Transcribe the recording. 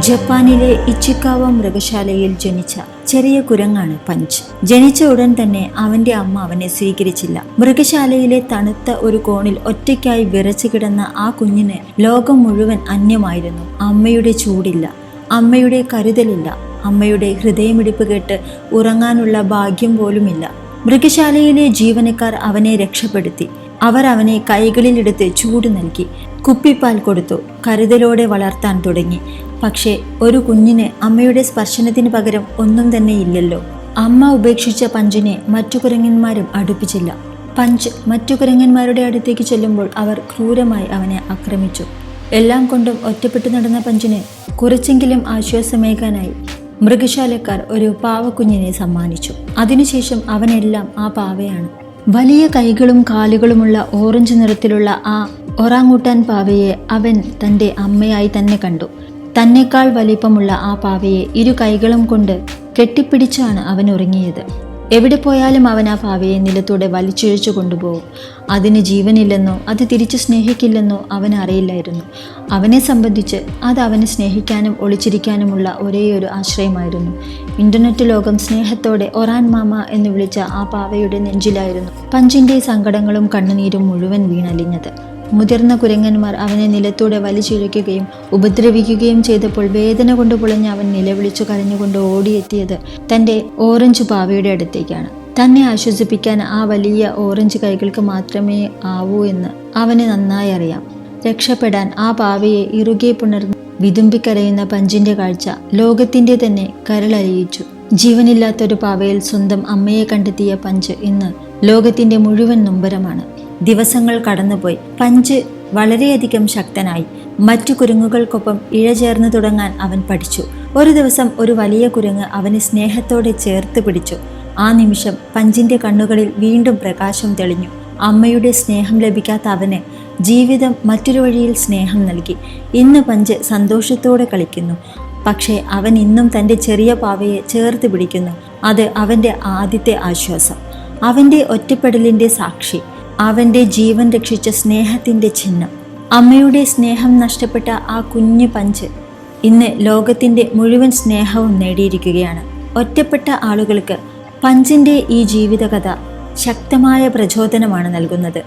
ജപ്പാനിലെ ഇച്ചിക്കാവ മൃഗശാലയിൽ ജനിച്ച ചെറിയ കുരങ്ങാണ് പഞ്ച്. ജനിച്ച ഉടൻ തന്നെ അവന്റെ അമ്മ അവനെ സ്വീകരിച്ചില്ല. മൃഗശാലയിലെ തണുത്ത ഒരു കോണിൽ ഒറ്റയ്ക്കായി വിറച്ചു കിടന്ന ആ കുഞ്ഞിന് ലോകം മുഴുവൻ അന്യമായിരുന്നു. അമ്മയുടെ ചൂടില്ല, അമ്മയുടെ കരുതലില്ല, അമ്മയുടെ ഹൃദയമിടിപ്പ് കേട്ട് ഉറങ്ങാനുള്ള ഭാഗ്യം പോലുമില്ല. മൃഗശാലയിലെ ജീവനക്കാർ അവനെ രക്ഷപ്പെടുത്തി. അവർ അവനെ കൈകളിലെടുത്ത് ചൂട് നൽകി, കുപ്പിപ്പാൽ കൊടുത്തു, കരുതലോടെ വളർത്താൻ തുടങ്ങി. പക്ഷേ ഒരു കുഞ്ഞിന് അമ്മയുടെ സ്പർശനത്തിന് പകരം ഒന്നും തന്നെ ഇല്ലല്ലോ. അമ്മ ഉപേക്ഷിച്ച പഞ്ചിനെ മറ്റു കുരങ്ങന്മാരും അടുപ്പിച്ചില്ല. പഞ്ച് മറ്റു കുരങ്ങന്മാരുടെ അടുത്തേക്ക് ചെല്ലുമ്പോൾ അവർ ക്രൂരമായി അവനെ ആക്രമിച്ചു. എല്ലാം കൊണ്ടും ഒറ്റപ്പെട്ടു നടന്ന പഞ്ചിന് കുറച്ചെങ്കിലും ആശ്വാസമേകാനായി മൃഗശാലക്കാർ ഒരു പാവക്കുഞ്ഞിനെ സമ്മാനിച്ചു. അതിനുശേഷം അവനെല്ലാം ആ പാവയാണ്. വലിയ കൈകളും കാലുകളുമുള്ള ഓറഞ്ച് നിറത്തിലുള്ള ആ ഒറാങ്ങൂട്ടാൻ പാവയെ അവൻ തൻ്റെ അമ്മയായി തന്നെ കണ്ടു. തന്നെക്കാൾ വലിപ്പമുള്ള ആ പാവയെ ഇരു കൈകളും കൊണ്ട് കെട്ടിപ്പിടിച്ചാണ് അവൻ ഉറങ്ങിയത്. എവിടെ പോയാലും അവൻ ആ പാവയെ നിലത്തൂടെ വലിച്ചിഴച്ചു കൊണ്ടുപോകും. അതിന് ജീവനില്ലെന്നോ അത് തിരിച്ചു സ്നേഹിക്കില്ലെന്നോ അവന് അറിയില്ലായിരുന്നു. അവനെ സംബന്ധിച്ച് അത് അവനെ സ്നേഹിക്കാനും ഒളിച്ചിരിക്കാനുമുള്ള ഒരേയൊരു ആശ്രയമായിരുന്നു. ഇന്റർനെറ്റ് ലോകം സ്നേഹത്തോടെ ഒറാൻ മാമ എന്ന് വിളിച്ച ആ പാവയുടെ നെഞ്ചിലായിരുന്നു പഞ്ചിൻ്റെ സങ്കടങ്ങളും കണ്ണുനീരും മുഴുവൻ വീണലിഞ്ഞത്. മുതിർന്ന കുരങ്ങന്മാർ അവനെ നിലത്തൂടെ വലിച്ചിഴയ്ക്കുകയും ഉപദ്രവിക്കുകയും ചെയ്തപ്പോൾ വേദന കൊണ്ട് പൊളഞ്ഞ് അവൻ നിലവിളിച്ചു കരഞ്ഞുകൊണ്ട് ഓടിയെത്തിയത് തൻ്റെ ഓറഞ്ച് പാവയുടെ അടുത്തേക്കാണ്. തന്നെ ആശ്വസിപ്പിക്കാൻ ആ വലിയ ഓറഞ്ച് കൈകൾക്ക് മാത്രമേ ആവൂ എന്ന് അവന് നന്നായി അറിയാം. രക്ഷപ്പെടാൻ ആ പാവയെ ഇറുകെ പുണർന്ന് വിതുമ്പിക്കരയുന്ന പഞ്ചിന്റെ കാഴ്ച ലോകത്തിന്റെ തന്നെ കരളലിയിച്ചു. ജീവനില്ലാത്തൊരു പാവയിൽ സ്വന്തം അമ്മയെ കണ്ടെത്തിയ പഞ്ച് ഇന്ന് ലോകത്തിന്റെ മുഴുവൻ നൊമ്പരമാണ്. ദിവസങ്ങൾ കടന്നുപോയി. പഞ്ച് വളരെയധികം ശക്തനായി. മറ്റു കുരങ്ങുകൾക്കൊപ്പം ഇഴചേർന്ന് തുടങ്ങാൻ അവൻ പഠിച്ചു. ഒരു ദിവസം ഒരു വലിയ കുരങ്ങ് അവനെ സ്നേഹത്തോടെ ചേർത്ത് പിടിച്ചു. ആ നിമിഷം പഞ്ചിന്റെ കണ്ണുകളിൽ വീണ്ടും പ്രകാശം തെളിഞ്ഞു. അമ്മയുടെ സ്നേഹം ലഭിക്കാത്ത അവന് ജീവിതം മറ്റൊരു വഴിയിൽ സ്നേഹം നൽകി. ഇന്ന് പഞ്ച് സന്തോഷത്തോടെ കളിക്കുന്നു. പക്ഷേ അവൻ ഇന്നും തൻ്റെ ചെറിയ പാവയെ ചേർത്ത് പിടിക്കുന്നു. അത് അവൻ്റെ ആദ്യത്തെ ആശ്വാസം, അവൻ്റെ ഒറ്റപ്പെടലിൻ്റെ സാക്ഷി, അവൻ്റെ ജീവൻ രക്ഷിച്ച സ്നേഹത്തിൻ്റെ ചിഹ്നം. അമ്മയുടെ സ്നേഹം നഷ്ടപ്പെട്ട ആ കുഞ്ഞു പഞ്ച് ഇന്ന് ലോകത്തിൻ്റെ മുഴുവൻ സ്നേഹവും നേടിയിരിക്കുകയാണ്. ഒറ്റപ്പെട്ട ആളുകൾക്ക് പഞ്ചിൻ്റെ ഈ ജീവിതകഥ ശക്തമായ പ്രചോദനമാണ് നൽകുന്നത്.